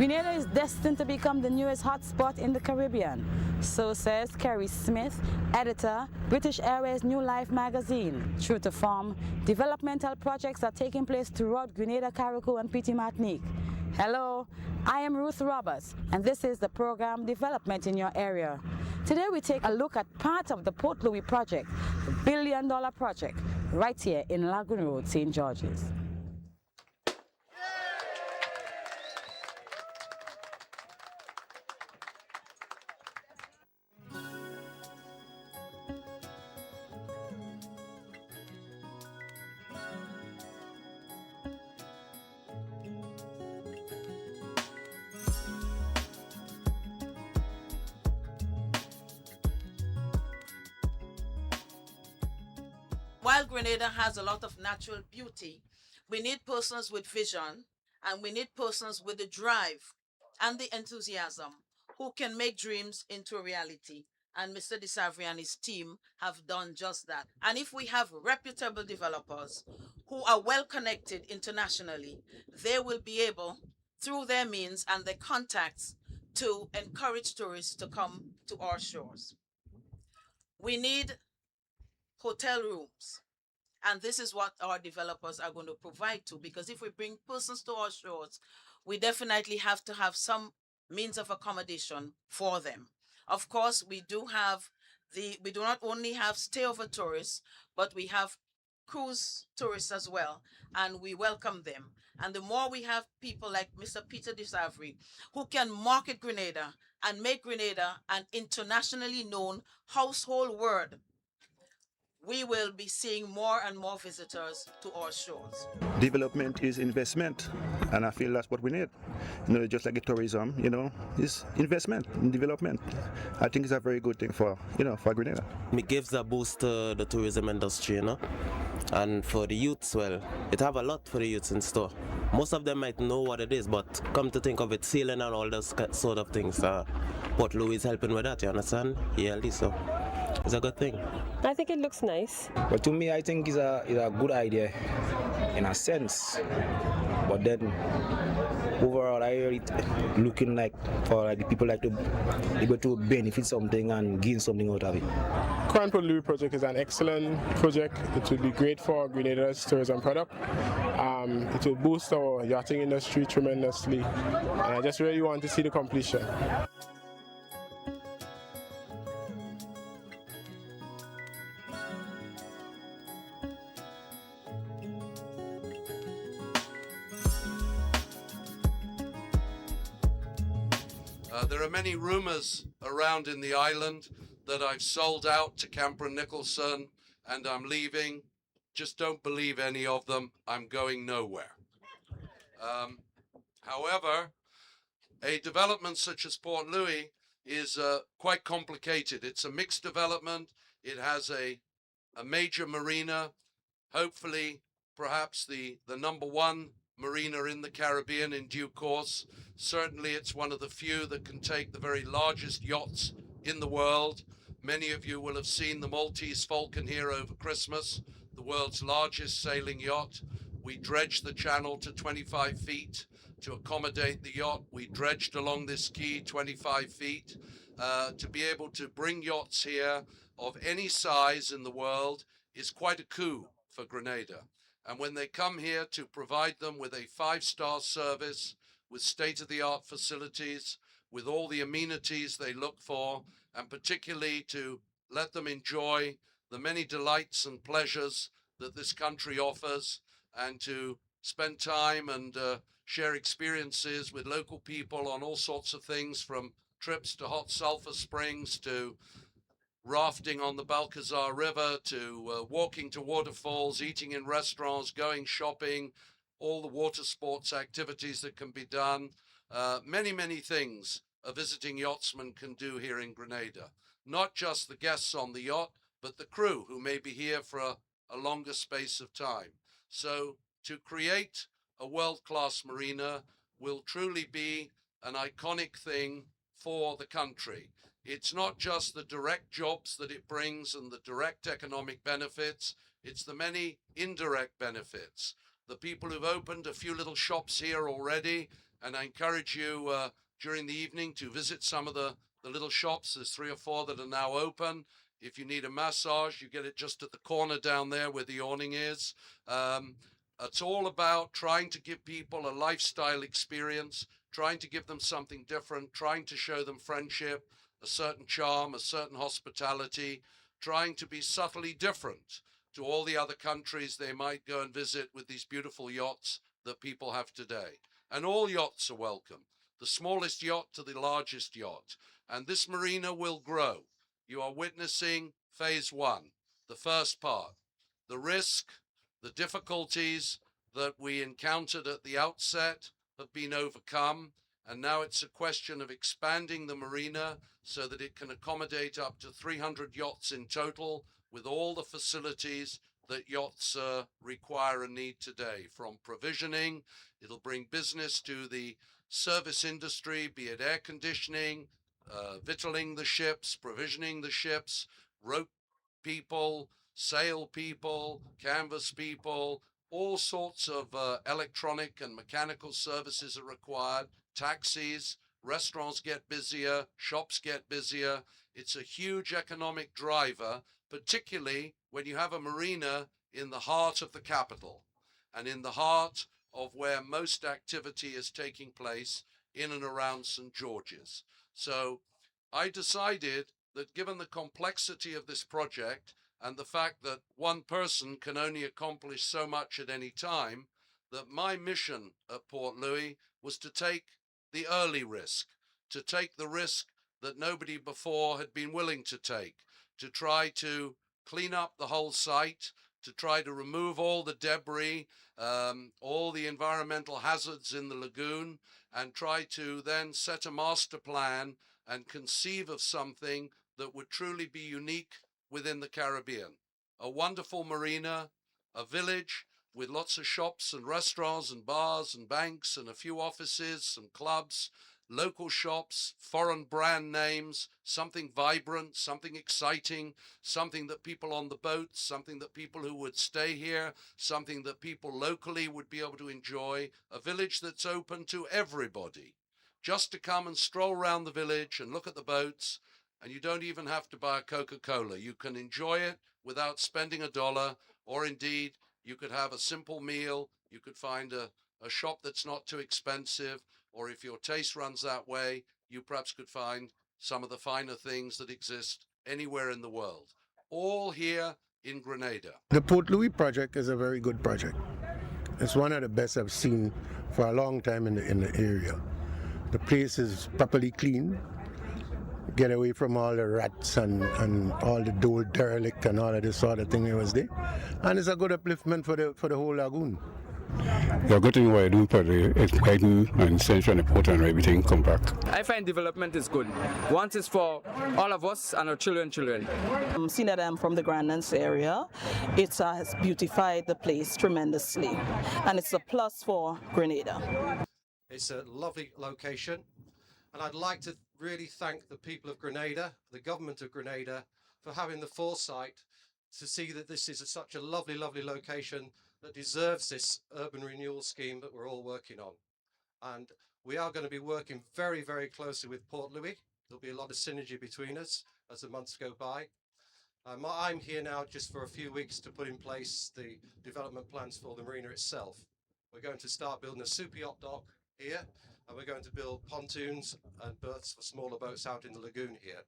Grenada is destined to become the newest hotspot in the Caribbean. So says Kerry Smith, editor, British Airways New Life magazine. True to form, developmental projects are taking place throughout Grenada, Carriacou and Petite Martinique. Hello, I am Ruth Roberts, and this is the program Development in Your Area. Today we take a look at part of the Port Louie project, the billion-dollar project, right here in Lagoon Road, St. George's. While Grenada has a lot of natural beauty, we need persons with vision and we need persons with the drive and the enthusiasm who can make dreams into a reality. And Mr. DeSavry and his team have done just that. And if we have reputable developers who are well connected internationally, they will be able, through their means and their contacts, to encourage tourists to come to our shores. We need hotel rooms. And this is what our developers are going to provide to, because if we bring persons to our shores, we definitely have to have some means of accommodation for them. Of course, we do not only have stayover tourists, but we have cruise tourists as well, and we welcome them. And the more we have people like Mr. Peter DeSavry, who can market Grenada and make Grenada an internationally known household word, we will be seeing more and more visitors to our shores. Development is investment, and I feel that's what we need. Just like tourism, it's investment in development. I think it's a very good thing for Grenada. It gives a boost to the tourism industry, and for the youths, well, it have a lot for the youths in store. Most of them might know what it is, but come to think of it, sailing and all those sort of things, Port Louie is helping with that, you understand? ELD, so it's a good thing. I think it looks nice. But to me, I think it's a good idea in a sense. But then overall, I hear it looking like for the people like to be able to benefit something and gain something out of it. Current Port Louie project is an excellent project. It will be great for Grenada's tourism product. It will boost our yachting industry tremendously. And I just really want to see the completion. There are many rumors around in the island that I've sold out to Cameron Nicholson and I'm leaving. Just don't believe any of them. I'm going nowhere. However, a development such as Port Louie is quite complicated. It's a mixed development. It has a major marina, hopefully perhaps the number one marina in the Caribbean in due course. Certainly it's one of the few that can take the very largest yachts in the world. Many of you will have seen the Maltese Falcon here over Christmas, the world's largest sailing yacht. We dredged the channel to 25 feet to accommodate the yacht. We dredged along this quay 25 feet. To be able to bring yachts here of any size in the world is quite a coup for Grenada. And when they come here, to provide them with a 5-star service, with state-of-the-art facilities, with all the amenities they look for, and particularly to let them enjoy the many delights and pleasures that this country offers, and to spend time and share experiences with local people on all sorts of things, from trips to hot sulfur springs, to rafting on the Balcazar River, to walking to waterfalls, eating in restaurants, going shopping, all the water sports activities that can be done. Many, many things a visiting yachtsman can do here in Grenada. Not just the guests on the yacht, but the crew who may be here for a longer space of time. So to create a world-class marina will truly be an iconic thing for the country. It's not just the direct jobs that it brings and the direct economic benefits, it's the many indirect benefits. The people who've opened a few little shops here already And I encourage you during the evening to visit some of the little shops. There's 3 or 4 that are now open. If you need a massage, you get it just at the corner down there where the awning is. It's all about trying to give people a lifestyle experience, trying to give them something different, trying to show them friendship, a certain charm, a certain hospitality, trying to be subtly different to all the other countries they might go and visit with these beautiful yachts that people have today. And all yachts are welcome, the smallest yacht to the largest yacht. And this marina will grow. You are witnessing phase 1, the first part, the risk, the difficulties that we encountered at the outset have been overcome. And now it's a question of expanding the marina so that it can accommodate up to 300 yachts in total with all the facilities that yachts require and need today. From provisioning, it'll bring business to the service industry, be it air conditioning, victualling the ships, provisioning the ships, rope people, sail people, canvas people, all sorts of electronic and mechanical services are required, taxis, restaurants get busier, shops get busier. It's a huge economic driver, particularly when you have a marina in the heart of the capital and in the heart of where most activity is taking place in and around St. George's. So I decided that given the complexity of this project and the fact that one person can only accomplish so much at any time, that my mission at Port Louis was to take the early risk, to take the risk that nobody before had been willing to take, to try to clean up the whole site, to try to remove all the debris, all the environmental hazards in the lagoon, and try to then set a master plan and conceive of something that would truly be unique within the Caribbean. A wonderful marina, a village with lots of shops and restaurants and bars and banks and a few offices, some clubs, local shops, foreign brand names, something vibrant, something exciting, something that people on the boats, something that people who would stay here, something that people locally would be able to enjoy, a village that's open to everybody, just to come and stroll around the village and look at the boats, and you don't even have to buy a Coca-Cola. You can enjoy it without spending $1, or indeed, you could have a simple meal, you could find a shop that's not too expensive, or if your taste runs that way, you perhaps could find some of the finer things that exist anywhere in the world. All here in Grenada. The Port Louis project is a very good project. It's one of the best I've seen for a long time in the area. The place is properly clean. Get away from all the rats and all the old derelict and all of this sort of thing that was there. And it's a good upliftment for the whole lagoon. The good thing we're doing for the exciting and central and port and everything come back. I find development is good. Once it's for all of us and our children. Seeing that I'm from the Grandlands area, it has beautified the place tremendously, and it's a plus for Grenada. It's a lovely location, and I'd like to really thank the people of Grenada, the government of Grenada, for having the foresight to see that this is such a lovely, lovely location that deserves this urban renewal scheme that we're all working on. And we are going to be working very, very closely with Port Louis. There'll be a lot of synergy between us as the months go by. I'm here now just for a few weeks to put in place the development plans for the marina itself. We're going to start building a super yacht dock here, and we're going to build pontoons and berths for smaller boats out in the lagoon here.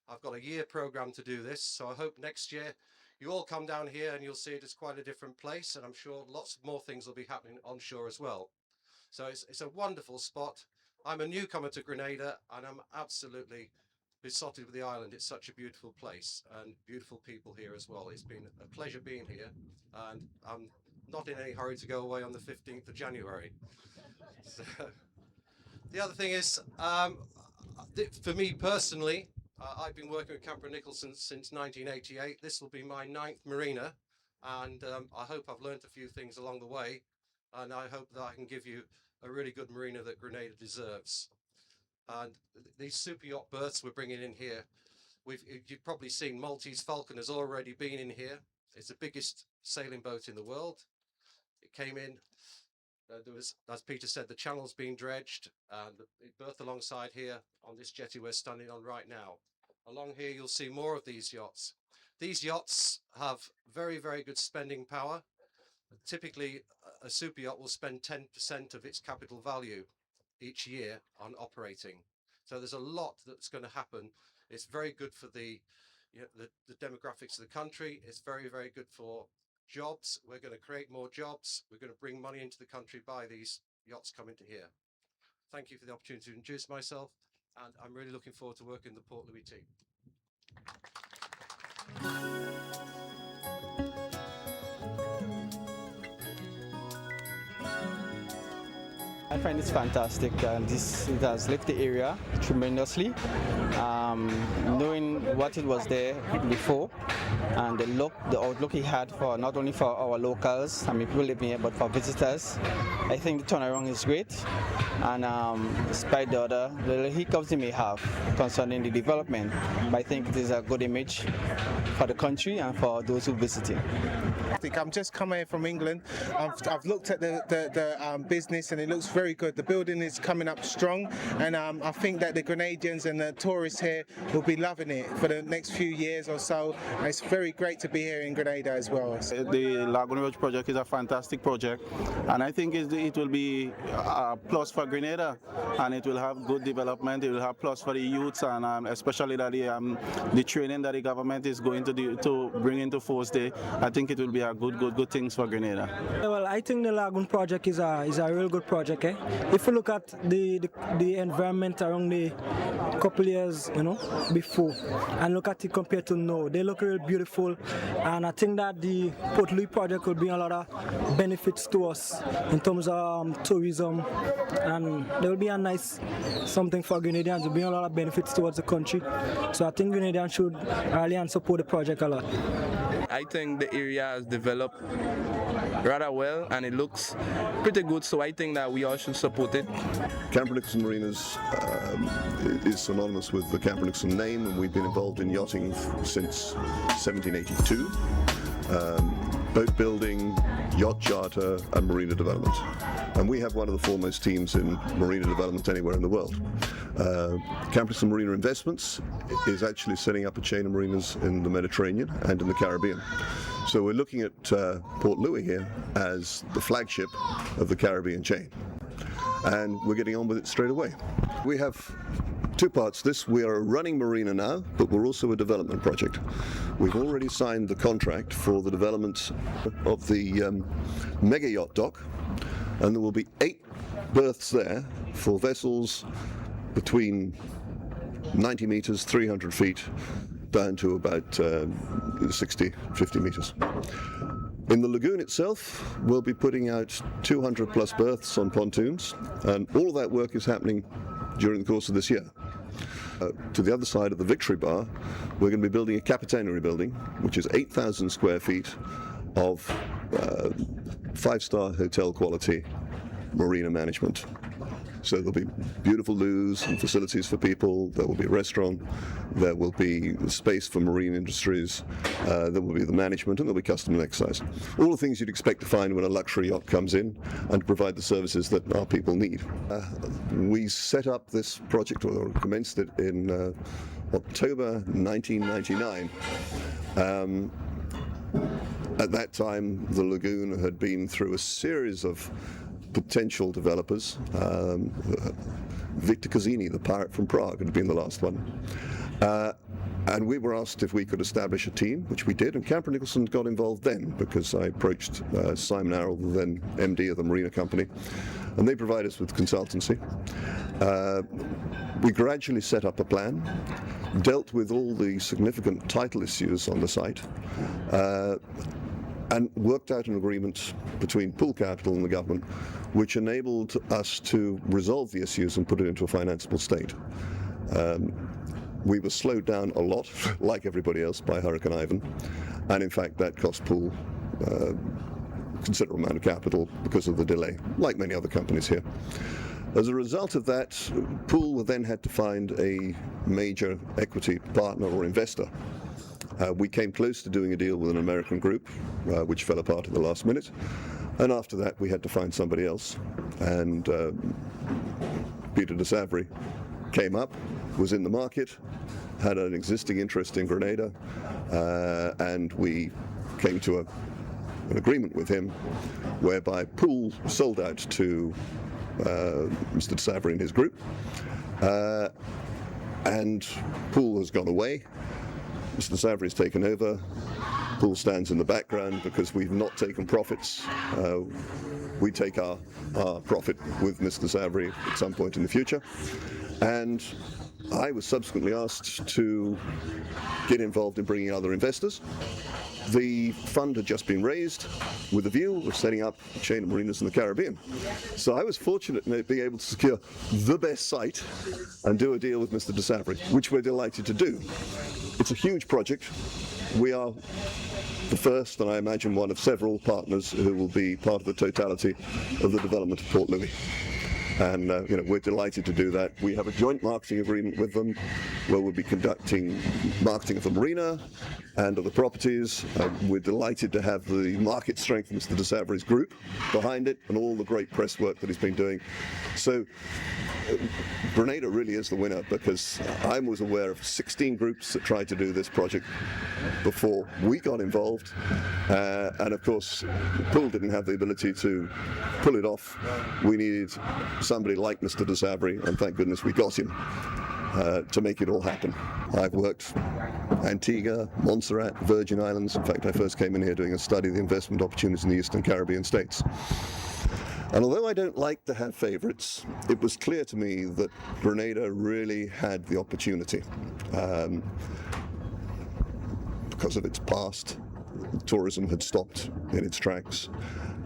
I've got a year program to do this, so I hope next year you all come down here and you'll see it as quite a different place, and I'm sure lots more things will be happening onshore as well. So it's a wonderful spot. I'm a newcomer to Grenada, and I'm absolutely besotted with the island. It's such a beautiful place and beautiful people here as well. It's been a pleasure being here, and I'm not in any hurry to go away on the 15th of January. So, the other thing is, for me personally, I've been working with Camper Nicholson since 1988. This will be my 9th marina, and I hope I've learned a few things along the way, and I hope that I can give you a really good marina that Grenada deserves. And these super yacht berths we're bringing in here, you've probably seen Maltese Falcon has already been in here. It's the biggest sailing boat in the world. It came in as Peter said, the channel's being dredged and it berthed alongside here on this jetty we're standing on right now. Along here you'll see more of these yachts. These yachts have very, very good spending power. Typically a super yacht will spend 10% of its capital value each year on operating. So there's a lot that's going to happen. It's very good for the demographics of the country. It's very, very good for jobs. We're going to create more jobs. We're going to bring money into the country by these yachts coming to here. Thank you for the opportunity to introduce myself, and I'm really looking forward to working with the Port Louis team. I find it's fantastic, and it has lifted the area tremendously. Knowing what it was there before, and the outlook it had for not only for our locals, I mean people living here, but for visitors, I think the turnaround is great. And despite the other little hiccups they may have concerning the development, I think it is a good image for the country and for those who visit it. I'm just coming from England. I've looked at the business and it looks very good. The building is coming up strong, and I think that the Grenadians and the tourists here will be loving it for the next few years or so. And it's very great to be here in Grenada as well. The Lagoon Road project is a fantastic project, and I think it will be a plus for Grenada, and it will have good development. It will have plus for the youths, and especially that the training that the government is going to bring into force there. I think it will be a good things for Grenada. Well, I think the Lagoon project is a real good project. If you look at the environment around the couple years, before, and look at it compared to now, they look real beautiful, and I think that the Port Louis project will bring a lot of benefits to us in terms of tourism, and there will be a nice something for Grenadians to bring a lot of benefits towards the country. So I think Grenadians should rally and support the project a lot. I think the area has developed rather well and it looks pretty good, so I think that we all should support it. Camper Nicholson Marinas is synonymous with the Camper Nicholson name, and we've been involved in yachting since 1782. Boat building, yacht charter and marina development. And we have one of the foremost teams in marina development anywhere in the world. Camper Nicholson Marina Investments is actually setting up a chain of marinas in the Mediterranean and in the Caribbean. So we're looking at Port Louis here as the flagship of the Caribbean chain. And we're getting on with it straight away. We have two parts to this. We are a running marina now, but we're also a development project. We've already signed the contract for the development of the mega yacht dock, and there will be 8 berths there for vessels between 90 meters, 300 feet, down to about 60, 50 meters. In the lagoon itself, we'll be putting out 200 plus berths on pontoons, and all of that work is happening during the course of this year. To the other side of the Victory Bar, we're going to be building a capitanery building, which is 8,000 square feet of 5-star hotel quality marina management. So there'll be beautiful loos and facilities for people, there will be a restaurant, there will be space for marine industries, there will be the management, and there'll be custom and excise. All the things you'd expect to find when a luxury yacht comes in and to provide the services that our people need. We set up this project, or commenced it in October 1999. At that time, the lagoon had been through a series of potential developers. Victor Cassini, the pirate from Prague, had been the last one. And we were asked if we could establish a team, which we did, and Camper Nicholson got involved then because I approached Simon Arrell, the then MD of the Marina Company, and they provided us with consultancy. We gradually set up a plan, dealt with all the significant title issues on the site, and worked out an agreement between Pool Capital and the government which enabled us to resolve the issues and put it into a financeable state. We were slowed down a lot, like everybody else, by Hurricane Ivan, and in fact that cost Pool a considerable amount of capital because of the delay, like many other companies here. As a result of that, Pool then had to find a major equity partner or investor. We came close to doing a deal with an American group, which fell apart at the last minute. And after that, we had to find somebody else. And Peter de Savary came up, was in the market, had an existing interest in Grenada, and we came to an agreement with him whereby Poole sold out to Mr. de Savary and his group, and Poole has gone away. Mr. de Savary has taken over. Poole stands in the background because we've not taken profits. We take our profit with Mr. de Savary at some point in the future. And I was subsequently asked to get involved in bringing other investors. The fund had just been raised with a view of setting up a chain of marinas in the Caribbean. So I was fortunate in being able to secure the best site and do a deal with Mr. de Savary, which we're delighted to do. It's a huge project. We are the first, and I imagine one of several partners who will be part of the totality of the development of Port Louie. And we're delighted to do that. We have a joint marketing agreement with them where we'll be conducting marketing of the marina and of the properties. We're delighted to have the market strength of Mr. de Savary's group behind it and all the great press work that he's been doing. So Grenada really is the winner, because I was aware of 16 groups that tried to do this project before we got involved, and of course Poole didn't have the ability to pull it off. We needed somebody like Mr. de Savary, and thank goodness we got him to make it all happen. I've worked Antigua, Montserrat, Virgin Islands. In fact, I first came in here doing a study of the investment opportunities in the Eastern Caribbean states. And although I don't like to have favourites, it was clear to me that Grenada really had the opportunity. Because of its past, tourism had stopped in its tracks.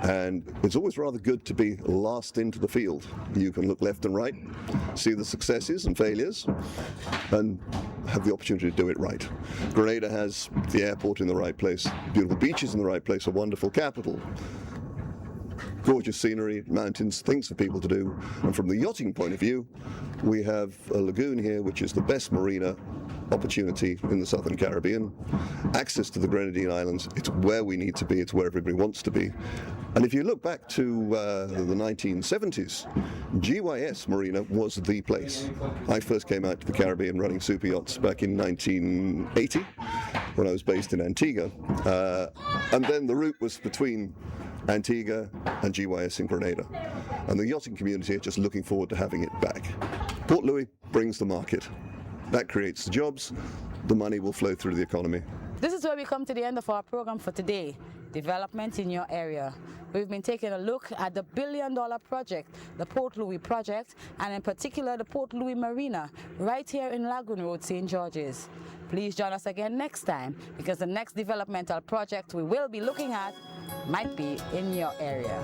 And it's always rather good to be last into the field. You can look left and right, see the successes and failures, and have the opportunity to do it right. Grenada has the airport in the right place, beautiful beaches in the right place, a wonderful capital, gorgeous scenery, mountains, things for people to do. And from the yachting point of view, we have a lagoon here which is the best marina opportunity in the Southern Caribbean. Access to the Grenadine Islands, it's where we need to be, it's where everybody wants to be. And if you look back to the 1970s, GYS Marina was the place. I first came out to the Caribbean running super yachts back in 1980 when I was based in Antigua. And then the route was between Antigua and GYS in Grenada. And the yachting community are just looking forward to having it back. Port Louie brings the market. That creates the jobs. The money will flow through the economy. This is where we come to the end of our program for today, Development in Your Area. We've been taking a look at the billion-dollar project, the Port Louie project, and in particular the Port Louie Marina, right here in Lagoon Road, St. George's. Please join us again next time, because the next developmental project we will be looking at might be in your area.